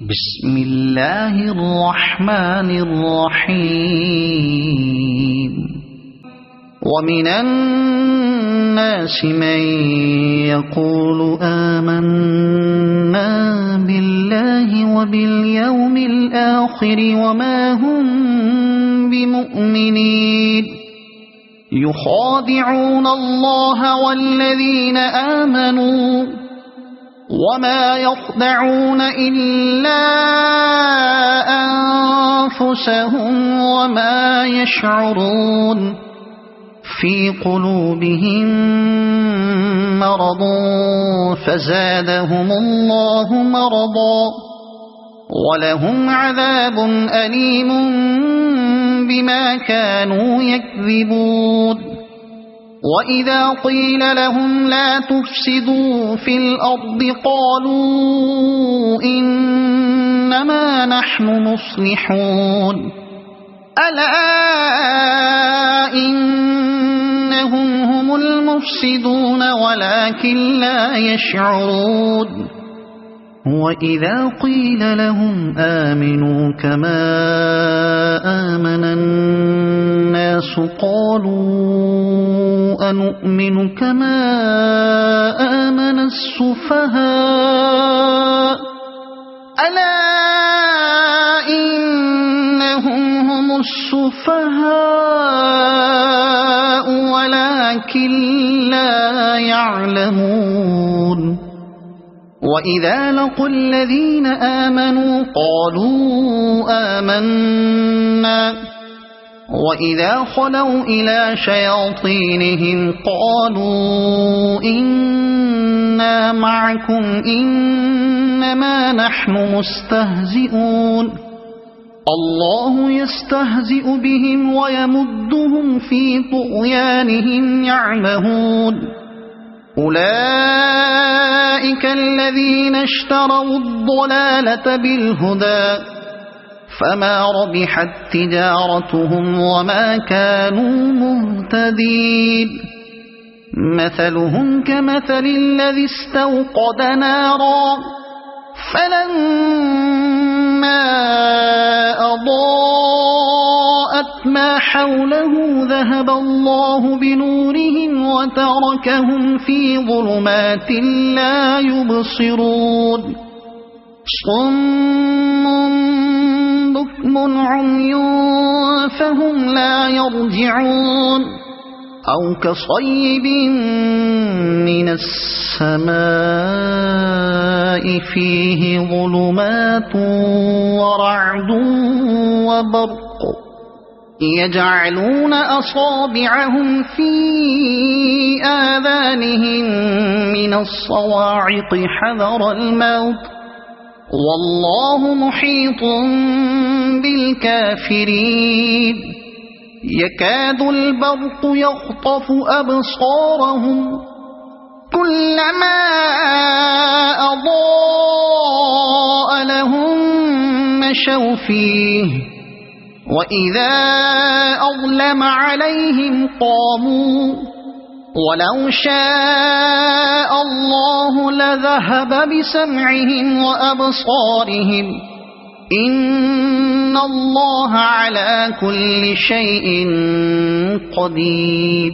بسم اللہ الرحمن الرحیم ومن الناس من يقول آمنا بالله وباليوم الآخر وما هم بمؤمنين يخادعون الله والذين آمنوا وما يخدعون إلا أنفسهم وما يشعرون في قلوبهم مرض فزادهم الله مرضا ولهم عذاب أليم بما كانوا يكذبون وَإِذَا قِيلَ لَهُمْ لَا تُفْسِدُوا فِي الْأَرْضِ قَالُوا إِنَّمَا نَحْنُ مُصْلِحُونَ أَلَا إِنَّهُمْ هُمُ الْمُفْسِدُونَ وَلَكِنْ لَا يَشْعُرُونَ وَإِذَا قِيلَ لَهُمْ آمِنُوا كَمَا آمَنَ النَّاسُ قَالُوا أَنُؤْمِنُ كَمَا آمَنَ السُّفَهَاءُ أَلَا إِنَّهُمْ هُمُ السُّفَهَاءُ وَلَكِنْ لَا يَعْلَمُونَ وَإِذَا لَقُوا الَّذِينَ آمَنُوا قَالُوا آمَنَّا وَإِذَا خَلَوْا إِلَى شَيَاطِينِهِمْ قَالُوا إِنَّا مَعَكُمْ إِنَّمَا نَحْنُ مُسْتَهْزِئُونَ اللَّهُ يَسْتَهْزِئُ بِهِمْ وَيَمُدُّهُمْ فِي طُغْيَانِهِمْ يَعْمَهُونَ أولئك الذين اشتروا الضلالة بالهدى فما ربحت تجارتهم وما كانوا مهتدين مثلهم كمثل الذي استوقد نارا فلما أضاءت ما حوله ذهب الله بنورهم وتركهم في ظلمات لا يبصرون صم بكم عمي فهم لا يرجعون أو كصيب من السماء فيه ظلمات ورعد وبرق يجعلون أصابعهم في آذانهم من الصواعق حذر الموت والله محيط بالكافرين يكاد البرق يخطف أبصارهم كلما أضاء لهم مشوا فيه وإذا أظلم عليهم قاموا ولو شاء الله لذهب بسمعهم وأبصارهم إن الله على كل شيء قدير